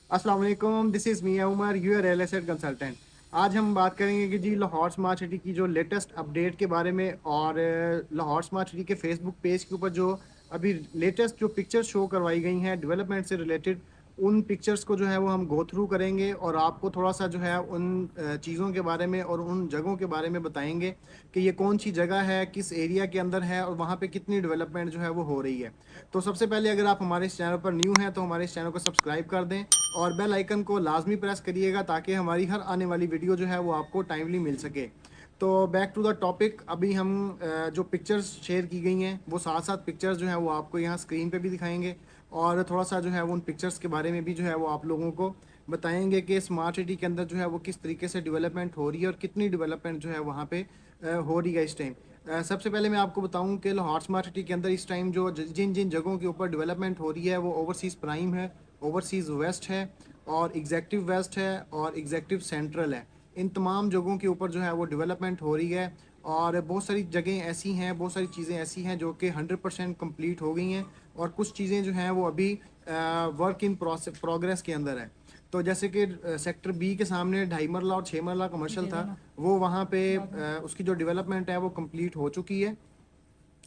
अस्सलाम वालेकुम, this is Miyan Umar, your real estate consultant. आज हम बात करेंगे कि जी लाहौर स्मार्ट सिटी की जो लेटेस्ट अपडेट के बारे में और लाहौर स्मार्ट सिटी के फेसबुक पेज के ऊपर जो अभी लेटेस्ट जो पिक्चर्स शो करवाई गई हैं डेवलपमेंट से रिलेटेड, उन पिक्चर्स को जो है वो हम गो थ्रू करेंगे और आपको थोड़ा सा जो है उन चीज़ों के बारे में और उन जगहों के बारे में बताएंगे कि ये कौन सी जगह है, किस एरिया के अंदर है और वहाँ पे कितनी डेवलपमेंट जो है वो हो रही है। तो सबसे पहले अगर आप हमारे इस चैनल पर न्यू हैं तो हमारे इस चैनल को सब्सक्राइब कर दें और बेल आइकन को लाजमी प्रेस करिएगा ताकि हमारी हर आने वाली वीडियो जो है वो आपको टाइमली मिल सके। तो बैक टू द टॉपिक, अभी हम जो पिक्चर्स शेयर की गई हैं वो साथ साथ पिक्चर्स जो है वो आपको यहाँ स्क्रीन पे भी दिखाएंगे और थोड़ा सा जो है वो उन पिक्चर्स के बारे में भी जो है वो आप लोगों को बताएंगे कि स्मार्ट सिटी के अंदर जो है वो किस तरीके से डेवलपमेंट हो रही है और कितनी डेवलपमेंट जो है वहाँ पे हो रही है इस टाइम। सबसे पहले मैं आपको बताऊं कि लाहौर स्मार्ट सिटी के अंदर इस टाइम जो जिन जिन जगहों के ऊपर डेवलपमेंट हो रही है वो ओवरसीज़ प्राइम है, ओवरसीज़ वेस्ट है और एग्जेक्टिव वेस्ट है और एग्जेक्टिव सेंट्रल है। इन तमाम जगहों के ऊपर जो है वो डेवलपमेंट हो रही है और बहुत सारी जगहें ऐसी हैं, बहुत सारी चीज़ें ऐसी हैं जो कि 100% कंप्लीट हो गई हैं और कुछ चीज़ें जो हैं वो अभी वर्क इन प्रोग्रेस के अंदर है। तो जैसे कि सेक्टर बी के सामने 2.5 मरला और 6 मरला कमर्शियल था, वो वहाँ पे उसकी जो डेवलपमेंट है वो कंप्लीट हो चुकी है।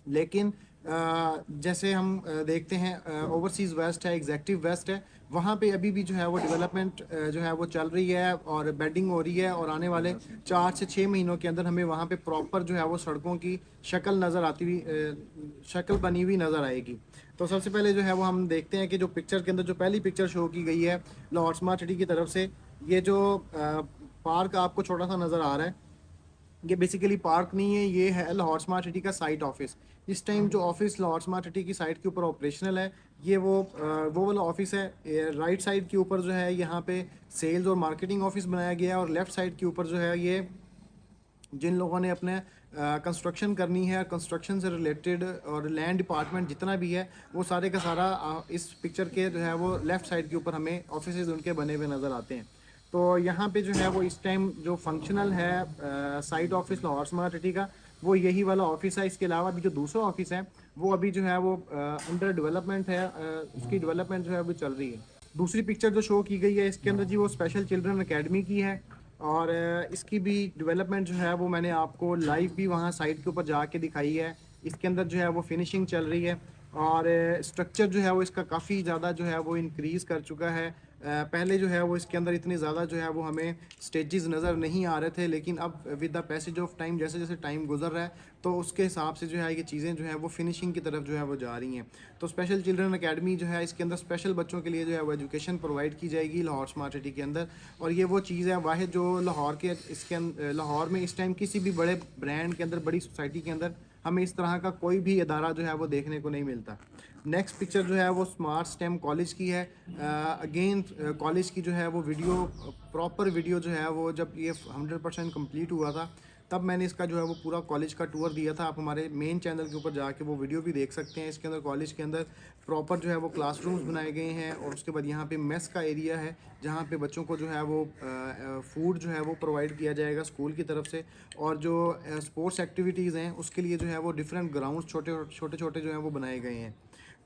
लेकिन जैसे हम देखते हैं ओवरसीज़ वेस्ट है, एग्जेक्टिव वेस्ट है, वहाँ पे अभी भी जो है वो डेवलपमेंट जो है वो चल रही है और बेडिंग हो रही है और आने वाले 4 से 6 महीनों के अंदर हमें वहाँ पे प्रॉपर जो है वो सड़कों की शक्ल नज़र आती हुई शक्ल बनी हुई नज़र आएगी। तो सबसे पहले जो है वो हम देखते हैं कि जो पिक्चर के अंदर जो पहली पिक्चर शो की गई है लाहौर स्मार्ट सिटी की तरफ से, ये जो पार्क आपको छोटा सा नज़र आ रहा है, ये बेसिकली पार्क नहीं है, ये है लाहौर स्मार्ट सिटी का साइट ऑफिस। इस टाइम जो ऑफिस लाहौर स्मार्ट सिटी की साइट के ऊपर ऑपरेशनल है, ये वो वाला ऑफिस है। राइट साइड के ऊपर जो है यहाँ पे सेल्स और मार्केटिंग ऑफिस बनाया गया है और लेफ्ट साइड के ऊपर जो है ये जिन लोगों ने अपने कंस्ट्रक्शन करनी है, कंस्ट्रक्शन से रिलेटेड और लैंड डिपार्टमेंट जितना भी है वो सारे का सारा इस पिक्चर के जो है वो लेफ़्ट साइड के ऊपर हमें ऑफिस उनके बने हुए नज़र आते हैं। तो यहाँ पे जो है वो इस टाइम जो फंक्शनल है site office Lahore smart city का, वो यही वाला ऑफिस है। इसके अलावा भी जो दूसरा ऑफिस है वो अभी जो है वो अंडर डेवलपमेंट है, उसकी डेवलपमेंट जो है अभी चल रही है। दूसरी पिक्चर जो शो की गई है इसके अंदर जी वो स्पेशल चिल्ड्रन अकेडमी की है और इसकी भी डेवलपमेंट जो है वो मैंने आपको लाइव भी वहाँ साइट के ऊपर जाके दिखाई है। इसके अंदर जो है वो फिनिशिंग चल रही है और स्ट्रक्चर जो है वो इसका काफ़ी ज़्यादा जो है वो इंक्रीज़ कर चुका है। पहले जो है वो इसके अंदर इतने ज़्यादा जो है वो हमें स्टेजेस नज़र नहीं आ रहे थे, लेकिन अब with the passage of time जैसे जैसे टाइम गुजर रहा है तो उसके हिसाब से जो है ये चीज़ें जो है वो फिनिशिंग की तरफ जो है वो जा रही हैं। तो स्पेशल चिल्ड्रन अकेडमी जो है इसके अंदर स्पेशल बच्चों के लिए जो है वो एजुकेशन प्रोवाइड की जाएगी लाहौर स्मार्ट सिटी के अंदर। और ये वो चीज़ है वाहिद जो लाहौर के लाहौर में इस टाइम किसी भी बड़े ब्रांड के अंदर, बड़ी सोसाइटी के अंदर हमें इस तरह का कोई भी इदारा जो है वो देखने को नहीं मिलता। नेक्स्ट पिक्चर जो है वो स्मार्ट स्टेम कॉलेज की है। अगेन कॉलेज की जो है वो वीडियो, प्रॉपर वीडियो जो है वो जब ये 100% कंप्लीट हुआ था तब मैंने इसका जो है वो पूरा कॉलेज का टूर दिया था। आप हमारे मेन चैनल के ऊपर जाके वो वीडियो भी देख सकते हैं। इसके अंदर कॉलेज के अंदर प्रॉपर जो है वो क्लासरूम्स बनाए गए हैं और उसके बाद यहाँ पे मेस का एरिया है जहाँ पे बच्चों को जो है वो फूड जो है वो प्रोवाइड किया जाएगा स्कूल की तरफ से। और जो स्पोर्ट्स एक्टिविटीज़ हैं उसके लिए जो है वो डिफरेंट ग्राउंड्स छोटे छोटे छोटे जो हैं वो बनाए गए हैं।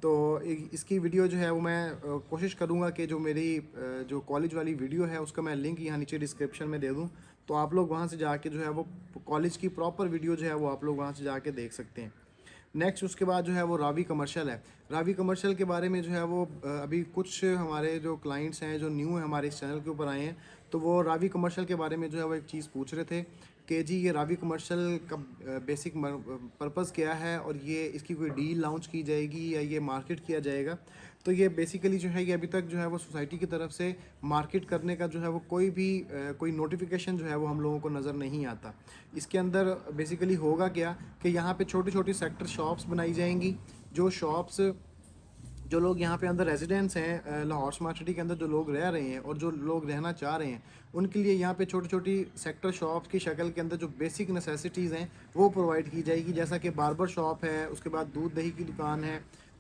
तो इसकी वीडियो जो है वो मैं कोशिश करूँगा कि जो मेरी जो कॉलेज वाली वीडियो है उसका मैं लिंक यहाँ नीचे डिस्क्रिप्शन में दे दूँ, तो आप लोग वहाँ से जाके जो है वो कॉलेज की प्रॉपर वीडियो जो है वो आप लोग वहाँ से जाके देख सकते हैं। नेक्स्ट उसके बाद जो है वो रावी कमर्शियल है। रावी कमर्शियल के बारे में जो है वो अभी कुछ हमारे जो क्लाइंट्स हैं जो न्यू है हमारे इस चैनल के ऊपर आए हैं, तो वो रावी कमर्शियल के बारे में जो है वो एक चीज़ पूछ रहे थे कि जी ये रावी कमर्शियल का बेसिक पर्पज़ क्या है और ये इसकी कोई डील लॉन्च की जाएगी या ये मार्केट किया जाएगा। तो ये बेसिकली जो है ये अभी तक जो है वो सोसाइटी की तरफ से मार्केट करने का जो है वो कोई नोटिफिकेशन जो है वो हम लोगों को नज़र नहीं आता। इसके अंदर बेसिकली होगा क्या कि यहाँ पे छोटी छोटी सेक्टर शॉप्स बनाई जाएंगी। जो शॉप्स, जो लोग यहाँ पे अंदर रेजिडेंट्स हैं लाहौर स्मार्ट सिटी के अंदर जो लोग रह रहे हैं और जो लोग रहना चाह रहे हैं उनके लिए यहाँ पे छोटी छोटी सेक्टर शॉप्स की शक्ल के अंदर जो बेसिक नेसेसिटीज़ हैं वो प्रोवाइड की जाएगी, जैसा कि बार्बर शॉप है, उसके बाद दूध दही की दुकान है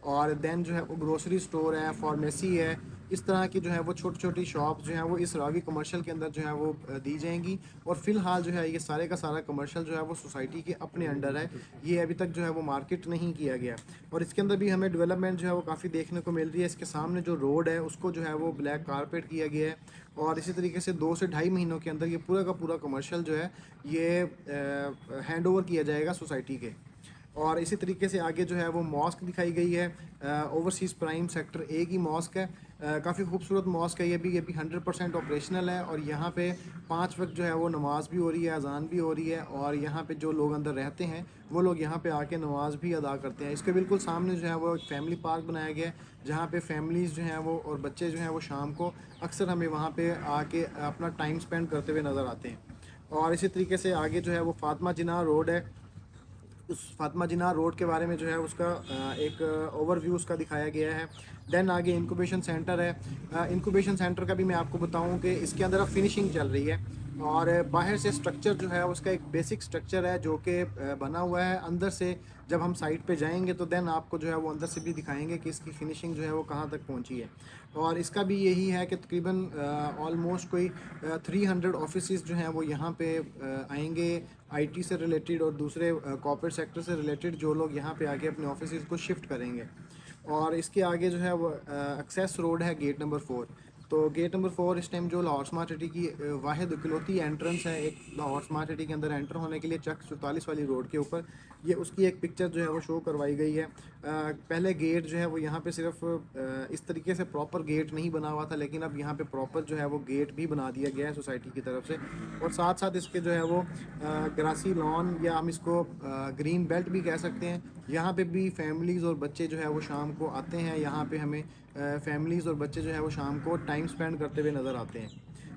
और देन जो है वो ग्रोसरी स्टोर है, फार्मेसी है, इस तरह की जो है वो छोटी छोटी शॉप जो है वो इस रावी कमर्शियल के अंदर जो है वो दी जाएंगी। और फ़िलहाल जो है ये सारे का सारा कमर्शियल जो है वो सोसाइटी के अपने अंडर है, ये अभी तक जो है वो मार्केट नहीं किया गया। और इसके अंदर भी हमें डेवलपमेंट जो है वो काफ़ी देखने को मिल रही है। इसके सामने जो रोड है उसको जो है वो ब्लैक कारपेट किया गया है, और इसी तरीके से 2 से ढाई महीनों के अंदर ये पूरा का पूरा कमर्शियल जो है ये हैंड ओवर किया जाएगा सोसाइटी के। और इसी तरीके से आगे जो है वो मॉस्क दिखाई गई है, ओवरसीज़ प्राइम सेक्टर ए की मॉस्क है। काफ़ी खूबसूरत मॉस्क है, ये भी 100% ऑपरेशनल है। और यहाँ पे 5 वक्त जो है वो नमाज भी हो रही है, अजान भी हो रही है, और यहाँ पे जो लोग अंदर रहते हैं वो लोग यहाँ पे आके नमाज भी अदा करते हैं। इसके बिल्कुल सामने जो है वो एक फैमिली पार्क बनाया गया है, जहाँ पे फैमिलीज़ जो हैं वो और बच्चे जो हैं वो शाम को अक्सर हमें वहाँ पे आके अपना टाइम स्पेंड करते हुए नज़र आते हैं। और इसी तरीके से आगे जो है वो फातिमा जिन्ना रोड है, उस फातिमा जिन्ना रोड के बारे में जो है उसका एक ओवरव्यू उसका दिखाया गया है। देन आगे इंक्यूबेशन सेंटर है। इंक्यूबेशन सेंटर का भी मैं आपको बताऊं कि इसके अंदर अब फिनिशिंग चल रही है, और बाहर से स्ट्रक्चर जो है उसका एक बेसिक स्ट्रक्चर है जो कि बना हुआ है। अंदर से जब हम साइट पे जाएंगे तो देन आपको जो है वो अंदर से भी दिखाएंगे कि इसकी फिनिशिंग जो है वो कहाँ तक पहुँची है। और इसका भी यही है कि तकरीबन ऑलमोस्ट कोई 300 ऑफिसेज जो हैं वो यहाँ पे आएंगे, आईटी से रिलेटेड और दूसरे कॉर्पोरेट सेक्टर से रिलेटेड जो लोग यहाँ पे आके अपने ऑफिसेज को शिफ्ट करेंगे। और इसके आगे जो है वो एक्सेस रोड है, गेट नंबर 4। तो गेट नंबर 4 इस टाइम जो लाहौर स्मार्ट सिटी की वाहिद इकलौती एंट्रेंस है एक लाहौर स्मार्ट सिटी के अंदर एंटर होने के लिए, चक 44 वाली रोड के ऊपर, ये उसकी एक पिक्चर जो है वो शो करवाई गई है। पहले गेट जो है वो यहाँ पे सिर्फ इस तरीके से प्रॉपर गेट नहीं बना हुआ था, लेकिन अब यहाँ पे प्रॉपर जो है वो गेट भी बना दिया गया है सोसाइटी की तरफ से। और साथ साथ इसके जो है वो ग्रासी लॉन, या हम इसको ग्रीन बेल्ट भी कह सकते हैं, यहाँ पे भी फैमिलीज़ और बच्चे जो है वो शाम को आते हैं। यहाँ पे हमें फैमिलीज़ और बच्चे जो है वो शाम को टाइम स्पेंड करते हुए नज़र आते हैं।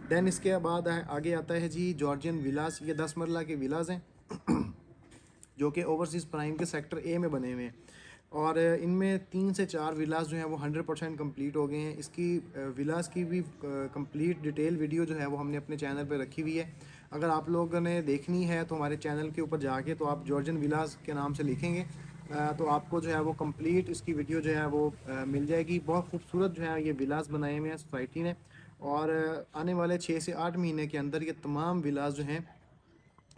देन इसके बाद आगे आता है जी जॉर्जियन विलास। ये 10 मरला के विलास हैं जो कि ओवरसीज़ प्राइम के सेक्टर ए में बने हुए हैं। और इनमें 3 से 4 विलास जो हैं वो 100% कंप्लीट हो गए हैं। इसकी विलास की भी कंप्लीट डिटेल वीडियो जो है वो हमने अपने चैनल पे रखी हुई है। अगर आप लोगों ने देखनी है तो हमारे चैनल के ऊपर जाके तो आप जॉर्जियन विलास के नाम से लिखेंगे तो आपको जो है वो कंप्लीट इसकी वीडियो जो है वो मिल जाएगी। बहुत खूबसूरत जो है ये विलास बनाए हुए हैं सोसाइटी ने, और आने वाले 6 से 8 महीने के अंदर ये तमाम विलास जो हैं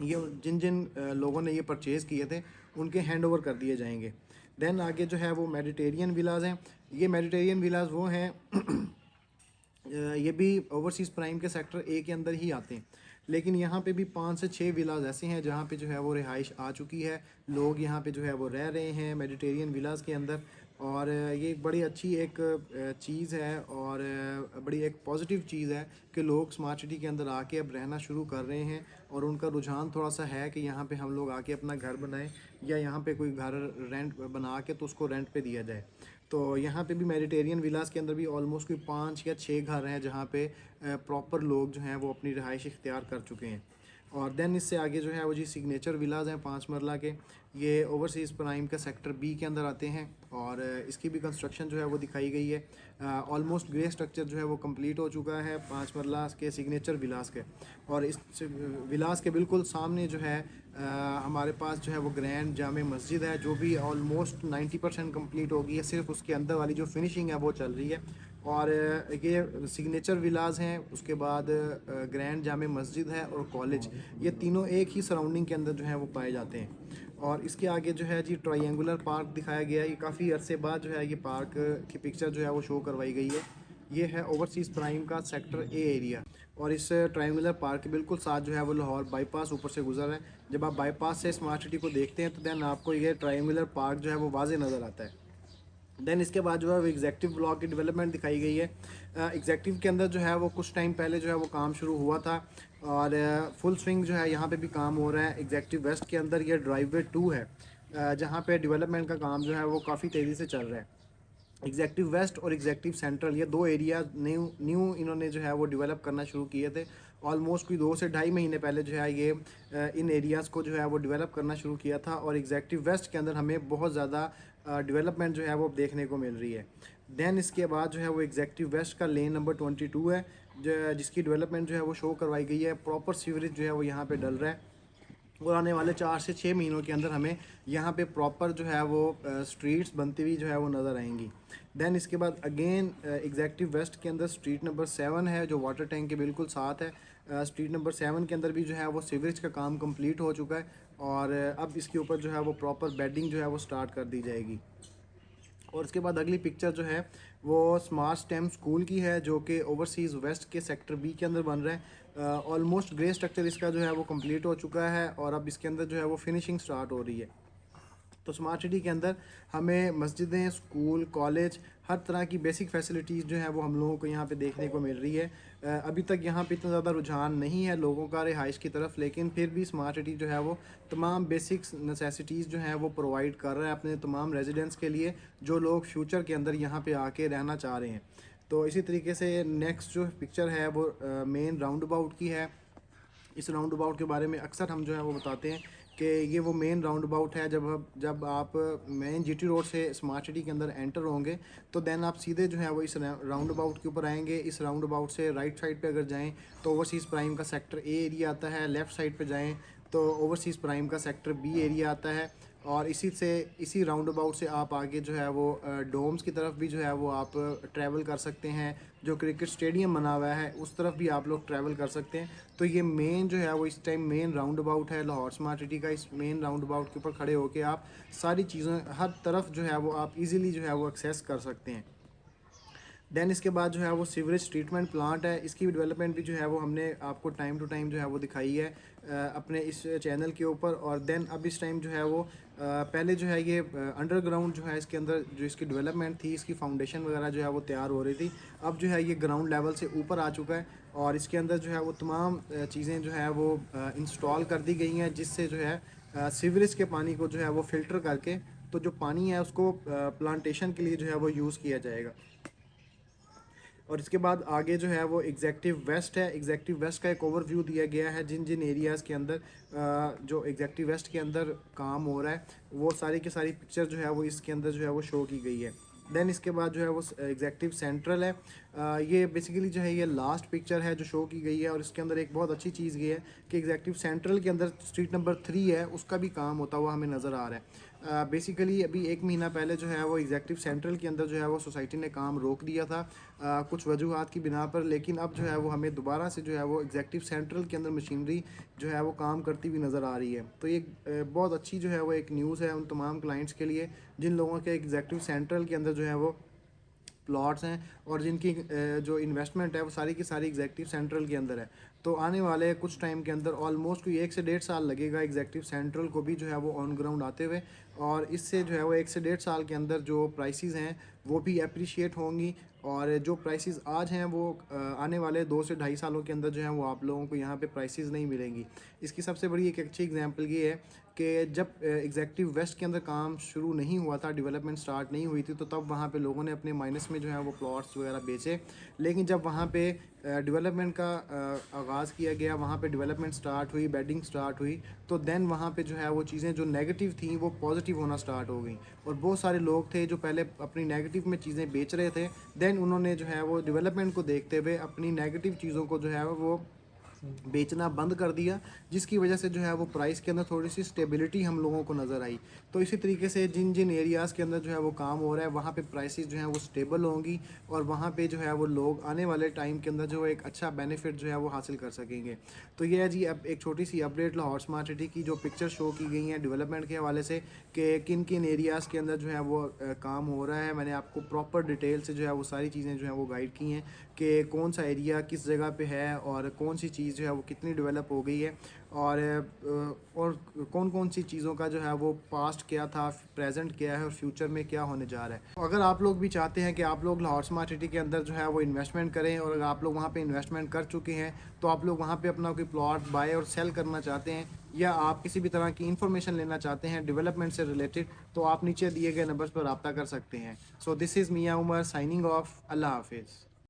ये जिन जिन लोगों ने ये परचेज़ किए थे उनके हैंड ओवर कर दिए जाएंगे। देन आगे जो है वो मेडिटेरियन विलास हैं। ये मेडिटेरियन विलास वो हैं ये भी ओवरसीज़ प्राइम के सेक्टर ए के अंदर ही आते हैं, लेकिन यहाँ पे भी 5 से 6 विलास ऐसे हैं जहाँ पे जो है वो रिहाइश आ चुकी है, लोग यहाँ पे जो है वो रह रहे हैं मेडिटेरियन विलास के अंदर। और ये एक बड़ी अच्छी एक चीज़ है, और बड़ी एक पॉजिटिव चीज़ है कि लोग स्मार्ट सिटी के अंदर आके अब रहना शुरू कर रहे हैं, और उनका रुझान थोड़ा सा है कि यहाँ पे हम लोग आके अपना घर बनाएं, या यहाँ पे कोई घर रेंट बना के तो उसको रेंट पे दिया जाए। तो यहाँ पे भी मेडिटेरियन विलास के अंदर भी ऑलमोस्ट कोई 5 या 6 घर हैं जहाँ पे प्रॉपर लोग जो हैं वो अपनी रिहाइश इख्तियार कर चुके हैं। और देन इससे आगे जो है वो जी सिग्नेचर विलाज हैं 5 मरला के, ये ओवरसीज़ प्राइम का सेक्टर बी के अंदर आते हैं, और इसकी भी कंस्ट्रक्शन जो है वो दिखाई गई है। ऑलमोस्ट ग्रे स्ट्रक्चर जो है वो कंप्लीट हो चुका है 5 मरला के सिग्नेचर विलास के। और इस विलास के बिल्कुल सामने जो है हमारे पास जो है वो ग्रैंड जामे मस्जिद है, जो भी ऑलमोस्ट 90% कम्प्लीट हो गई है, सिर्फ उसके अंदर वाली जो फिनिशिंग है वो चल रही है। और ये सिग्नेचर विलास हैं, उसके बाद ग्रैंड जामे मस्जिद है और कॉलेज, ये तीनों एक ही सराउंडिंग के अंदर जो है वो पाए जाते हैं। और इसके आगे जो है जी ट्रायंगुलर पार्क दिखाया गया है। ये काफ़ी अरसे बाद जो है ये पार्क की पिक्चर जो है वो शो करवाई गई है। ये है ओवरसीज़ प्राइम का सेक्टर ए एरिया, और इस ट्रायंगुलर पार्क के बिल्कुल साथ जो है वो लाहौर बाईपास ऊपर से गुजर है। जब आप बाईपास से स्मार्ट सिटी को देखते हैं तो देन आपको ये ट्रायंगुलर पार्क जो है वो वाज़े नज़र आता है। देन इसके बाद जो है वो एग्जेक्टिव ब्लॉक की डेवलपमेंट दिखाई गई है। एग्जेक्टिव के अंदर जो है वो कुछ टाइम पहले जो है वो काम शुरू हुआ था, और फुल स्विंग जो है यहाँ पे भी काम हो रहा है। एग्जेक्टिव वेस्ट के अंदर ये ड्राइववे 2 है, जहाँ पे डेवलपमेंट का काम जो है वो काफ़ी तेज़ी से चल रहा है। एग्जेक्टिव वेस्ट और एग्जेक्टिव सेंट्रल, ये 2 एरिया न्यू न्यू इन्होंने जो है वो डेवलप करना शुरू किए थे। ऑलमोस्ट कोई 2 से ढाई महीने पहले जो है ये इन एरियाज़ को जो है वो डेवलप करना शुरू किया था, और एग्जेक्टिव वेस्ट के अंदर हमें बहुत ज़्यादा डेवलपमेंट जो है वो देखने को मिल रही है। देन इसके बाद जो है वो एग्जेक्टिव वेस्ट का लेन नंबर 22 है, जो जिसकी डेवलपमेंट जो है वो शो करवाई गई है। प्रॉपर सीवरेज जो है वो यहाँ पे डल रहा है, और आने वाले 4 से 6 महीनों के अंदर हमें यहाँ पे प्रॉपर जो है वो स्ट्रीट्स बनती हुई जो है वो नज़र आएंगी। देन इसके बाद अगेन एग्जेक्टिव वेस्ट के अंदर स्ट्रीट नंबर 7 है जो वाटर टैंक के बिल्कुल साथ है। स्ट्रीट नंबर 7 के अंदर भी जो है वो सीवरेज का काम कंप्लीट हो चुका है और अब इसके ऊपर जो है वो प्रॉपर बेडिंग जो है वो स्टार्ट कर दी जाएगी। और उसके बाद अगली पिक्चर जो है वो स्मार्ट स्टेम स्कूल की है जो कि ओवरसीज़ वेस्ट के सेक्टर बी के अंदर बन रहा है। ऑलमोस्ट ग्रे स्ट्रक्चर इसका जो है वो कंप्लीट हो चुका है और अब इसके अंदर जो है वो फिनिशिंग स्टार्ट हो रही है। तो स्मार्ट सिटी के अंदर हमें मस्जिदें, स्कूल, कॉलेज, हर तरह की बेसिक फैसिलिटीज़ जो है वो हम लोगों को यहाँ पे देखने को मिल रही है। अभी तक यहाँ पे इतना ज़्यादा रुझान नहीं है लोगों का रिहाइश की तरफ, लेकिन फिर भी स्मार्ट सिटी जो है वो तमाम बेसिक नेसेसिटीज़ जो हैं वो प्रोवाइड कर रहा है अपने तमाम रेजिडेंट्स के लिए जो लोग फ्यूचर के अंदर यहाँ पे आके रहना चाह रहे हैं। तो इसी तरीके से नेक्स्ट जो पिक्चर है वो मेन राउंड अबाउट की है। इस राउंड अबाउट के बारे में अक्सर हम जो है वो बताते हैं कि ये वो मेन राउंड अबाउट है। जब आप मेन जीटी रोड से स्मार्ट सिटी के अंदर एंटर होंगे तो देन आप सीधे जो है वो इस राउंड अबाउट के ऊपर आएंगे। इस राउंड अबाउट से राइट साइड पे अगर जाएं तो ओवरसीज़ प्राइम का सेक्टर ए एरिया आता है, लेफ़्ट साइड पे जाएं तो ओवरसीज़ प्राइम का सेक्टर बी एरिया आता है। और इसी राउंड अबाउट से आप आगे जो है वो डोम्स की तरफ भी जो है वो आप ट्रैवल कर सकते हैं। जो क्रिकेट स्टेडियम बना हुआ है उस तरफ भी आप लोग ट्रैवल कर सकते हैं। तो ये मेन जो है वो इस टाइम मेन राउंड अबाउट है लाहौर स्मार्ट सिटी का। इस मेन राउंड अबाउट के ऊपर खड़े होकर आप सारी चीज़ें हर तरफ जो है वो आप इजीली जो है वो एक्सेस कर सकते हैं। देन इसके बाद जो है वो सीवरेज ट्रीटमेंट प्लांट है, इसकी भी डेवलपमेंट भी जो है वो हमने आपको टाइम टू टाइम जो है वो दिखाई है अपने इस चैनल के ऊपर। और देन अब इस टाइम जो है वो पहले जो है ये अंडरग्राउंड जो है इसके अंदर जो इसकी डेवलपमेंट थी, इसकी फाउंडेशन वगैरह जो है वो तैयार हो रही थी। अब जो है ये ग्राउंड लेवल से ऊपर आ चुका है और इसके अंदर जो है वो तमाम चीज़ें जो है वो इंस्टॉल कर दी गई हैं जिससे जो है सीवरेज के पानी को जो है वो फ़िल्टर करके तो जो पानी है उसको प्लांटेशन के लिए जो है वो यूज़ किया जाएगा। और इसके बाद आगे जो है वो एग्जेक्टिव वेस्ट है। एग्जेक्टिव वेस्ट का एक ओवरव्यू दिया गया है जिन जिन एरियाज़ के अंदर जो एग्जेक्टिव वेस्ट के अंदर काम हो रहा है वो सारी की सारी पिक्चर जो है वो इसके अंदर जो है वो शो की गई है। देन इसके बाद जो है वो एग्जेक्टिव सेंट्रल है। ये बेसिकली जो है ये लास्ट पिक्चर है जो शो की गई है और इसके अंदर एक बहुत अच्छी चीज़ ये है कि एग्जेक्टिव सेंट्रल के अंदर स्ट्रीट नंबर 3 है उसका भी काम होता हुआ हमें नज़र आ रहा है। बेसिकली अभी 1 महीना पहले जो है वो एग्जेक्टिव सेंट्रल के अंदर जो है वो सोसाइटी ने काम रोक दिया था कुछ वजूहात की बिना पर, लेकिन अब जो है वो हमें दोबारा से जो है वो एग्जेक्टिव सेंट्रल के अंदर मशीनरी जो है वो काम करती हुई नज़र आ रही है। तो ये बहुत अच्छी जो है वो एक न्यूज़ है उन तमाम क्लाइंट्स के लिए जिन लोगों के एग्जेक्टिव सेंट्रल के अंदर जो है वो प्लॉट्स हैं और जिनकी जो इन्वेस्टमेंट है वो सारी की सारी एग्जेक्टिव सेंट्रल के अंदर है। तो आने वाले कुछ टाइम के अंदर ऑलमोस्ट कोई 1 से 1.5 साल लगेगा एग्जेक्टिव सेंट्रल को भी जो है वो ऑन ग्राउंड आते हुए, और इससे जो है वो 1 से 1.5 साल के अंदर जो प्राइसेस हैं वो भी अप्रिशिएट होंगी। और जो प्राइसेस आज हैं वो आने वाले 2 से 2.5 सालों के अंदर जो है वो आप लोगों को यहाँ पे प्राइसेस नहीं मिलेंगी। इसकी सबसे बड़ी एक अच्छी एग्जांपल ये है कि जब एग्जेक्टिव वेस्ट के अंदर काम शुरू नहीं हुआ था, डेवलपमेंट स्टार्ट नहीं हुई थी, तो तब वहाँ पे लोगों ने अपने माइनस में जो है वो प्लॉट्स वगैरह बेचे। लेकिन जब वहाँ पे डेवलपमेंट का आगाज़ किया गया, वहाँ पे डेवलपमेंट स्टार्ट हुई, बेडिंग स्टार्ट हुई, तो देन वहाँ पे जो है वो चीज़ें जो नेगेटिव थी वो पॉजिटिव होना स्टार्ट हो गई। और बहुत सारे लोग थे जो पहले अपनी नेगेटिव में चीज़ें बेच रहे थे, देन उन्होंने जो है वो डेवलपमेंट को देखते हुए अपनी नेगेटिव चीज़ों को जो है वो बेचना बंद कर दिया, जिसकी वजह से जो है वो प्राइस के अंदर थोड़ी सी स्टेबिलिटी हम लोगों को नज़र आई। तो इसी तरीके से जिन जिन एरियाज़ के अंदर जो है वो काम हो रहा है वहाँ पे प्राइसेस जो है वो स्टेबल होंगी और वहाँ पे जो है वो लोग आने वाले टाइम के अंदर जो एक अच्छा बेनिफिट जो है वो हासिल कर सकेंगे। तो ये है जी अब एक छोटी सी अपडेट लाहौर स्मार्ट सिटी की जो पिक्चर शो की गई हैं डेवलपमेंट के हवाले से कि किन किन एरियाज़ के अंदर जो है वो काम हो रहा है। मैंने आपको प्रॉपर डिटेल से जो है वो सारी चीज़ें जो है वो गाइड की हैं कि कौन सा एरिया किस जगह पे है और कौन सी चीज़ जो है वो कितनी डेवलप हो गई है और कौन कौन सी चीज़ों का जो है वो पास्ट क्या था, प्रेजेंट क्या है और फ्यूचर में क्या होने जा रहा है। तो अगर आप लोग भी चाहते हैं कि आप लोग लाहौर स्मार्ट सिटी के अंदर जो है वो इन्वेस्टमेंट करें और अगर आप लोग वहाँ पे इन्वेस्टमेंट कर चुके हैं तो आप लोग वहाँ पे अपना कोई प्लॉट बाय और सेल करना चाहते हैं या आप किसी भी तरह की इन्फॉर्मेशन लेना चाहते हैं डेवलपमेंट से रिलेटेड, तो आप नीचे दिए गए नंबर्स पर रब्ता कर सकते हैं। So this is Miyan Umar signing off. अल्लाह हाफिज़।